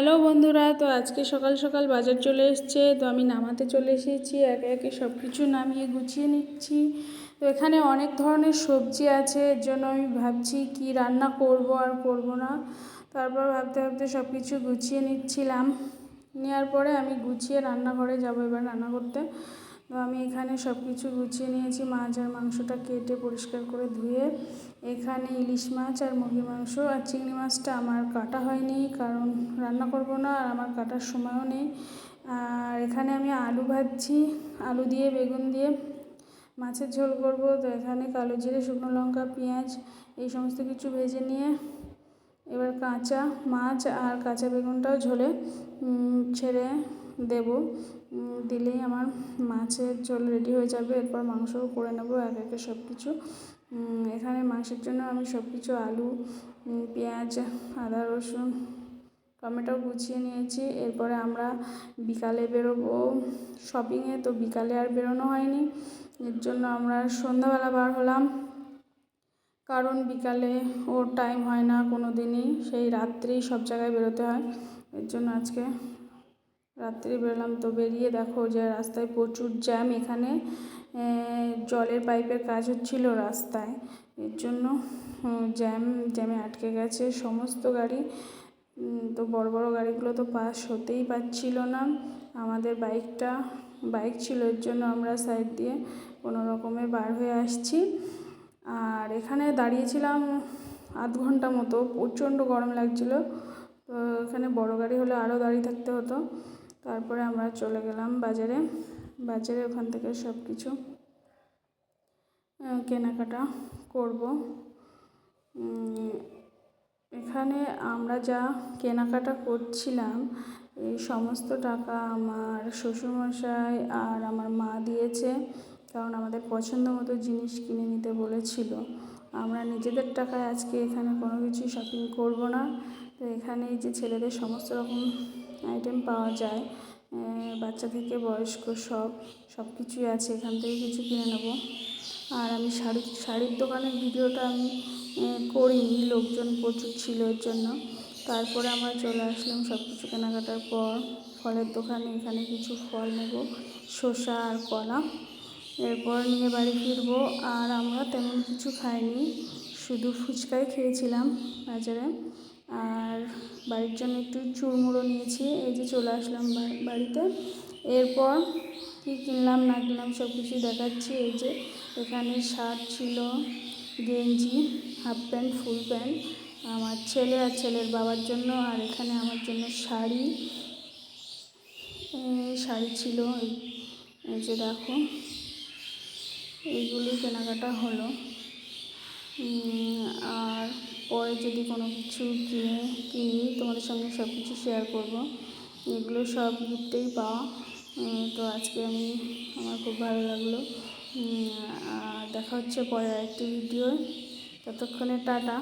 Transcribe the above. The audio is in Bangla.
হ্যালো বন্ধুরা, তো আজকে সকাল সকাল বাজার চলে এসছে। তো আমি নামাতে চলে এসেছি, একে একে সব কিছু নামিয়ে গুছিয়ে নিচ্ছি। তো এখানে অনেক ধরনের সবজি আছে, এর জন্য আমি ভাবছি কি রান্না করব আর করব না। তারপর ভাবতে ভাবতে সব কিছু গুছিয়ে নিচ্ছিলাম। নেওয়ার পরে আমি গুছিয়ে রান্নাঘরে যাবো এবার রান্না করতে। তো আমি এখানে সব কিছু গুছিয়ে নিয়েছি, মাছ আর মাংসটা কেটে পরিষ্কার করে ধুয়ে। এখানে ইলিশ মাছ আর মুরগির মাংস আর চিংড়ি মাছটা আমার কাটা হয়নি, কারণ রান্না করব না আর আমার কাটার সময়ও নেই। আর এখানে আমি আলু ভাজছি, আলু দিয়ে বেগুন দিয়ে মাছের ঝোল করব। তো এখানে কালো জিরে, শুকনো লঙ্কা, পেঁয়াজ এই সমস্ত কিছু ভেজে নিয়ে এবার কাঁচা মাছ আর কাঁচা বেগুনটাও ঝোলে ছেড়ে দেব। দিলেই আমার মাছের ঝোল রেডি হয়ে যাবে। এরপর মাংসও করে নেব একে একে সব কিছু। এখানে মাংসের জন্য আমি সব কিছু আলু, পেঁয়াজ, আদা, রসুন, টমেটো গুছিয়ে নিয়েছি। এরপরে আমরা বিকালে বেরোবো শপিংয়ে। তো বিকালে আর বেরোনো হয়নি, এর জন্য আমরা সন্ধ্যাবেলা বার হলাম, কারণ বিকালে ওর টাইম হয় না কোনো দিনই, সেই রাত্রেই সব জায়গায় বেরোতে হয়। এর জন্য আজকে রাত্রে বেরোলাম। তো বেরিয়ে দেখো যে রাস্তায় প্রচুর জ্যাম। এখানে জলের পাইপের কাজ হচ্ছিল রাস্তায়, এর জন্য জ্যামে আটকে গেছে সমস্ত গাড়ি। তো বড় বড় গাড়িগুলো তো পাস হতেই পারছিল না। আমাদের বাইক ছিল, এর জন্য আমরা সাইড দিয়ে কোনো রকমে বার হয়ে আসছি। আর এখানে দাঁড়িয়েছিলাম আধ ঘন্টা মতো, প্রচণ্ড গরম লাগছিল। তো এখানে বড় গাড়ি হলে আরও দাঁড়িয়ে থাকতে হতো। তারপরে আমরা চলে গেলাম বাজারে ওখান থেকে সব কিছু কেনাকাটা করব। এখানে আমরা যা কেনাকাটা করছিলাম, এই সমস্ত টাকা আমার শ্বশুরমশাই আর আমার মা দিয়েছে, কারণ আমাদের পছন্দ মতো জিনিস কিনে নিতে বলেছিল। আমরা নিজেদের টাকায় আজকে এখানে কোনো কিছু শপিং করব না। তো এখানে এই যে ছেলেদের সমস্ত রকম আইটেম পাওয়া যায়, বাচ্চা থেকে বয়স্ক সব কিছুই আছে, এখান থেকে কিছু কিনে নেব। আর আমি শাড়ির দোকানের ভিডিওটা আমি করিনি, লোকজন প্রচুর ছিল এর জন্য। তারপরে আমরা চলে আসলাম সব কিছু কেনাকাটার পর ফলের দোকানে। এখানে কিছু ফল নেব, শসা আর কলা। এরপর নিয়ে বাড়ি ফিরবো। আর আমরা তেমন কিছু খাইনি, শুধু ফুচকাই খেয়েছিলাম বাজারে। আর বাড়ির জন্য একটু চুড়মুড়ো নিয়েছি। এই যে চলে আসলাম বাড়িতে। এরপর কী কিনলাম না কিনলাম সব কিছু দেখাচ্ছি। এই যে এখানে শার্ট ছিল, গেঞ্জি, হাফ প্যান্ট, ফুল প্যান্ট আমার ছেলে আর ছেলের বাবার জন্য। আর এখানে আমার জন্য শাড়ি ছিল। এই যে দেখো, এইগুলি কেনাকাটা হলো। আর পরে যদি কোনো কিছু কিনি তোমাদের সঙ্গে সব কিছু শেয়ার করব। এগুলো সব গিফটেই পাওয়া। তো আজকে আমার খুব ভালো লাগলো। আর দেখা হচ্ছে পরে আরেকটি ভিডিও। ততক্ষণে টাটা।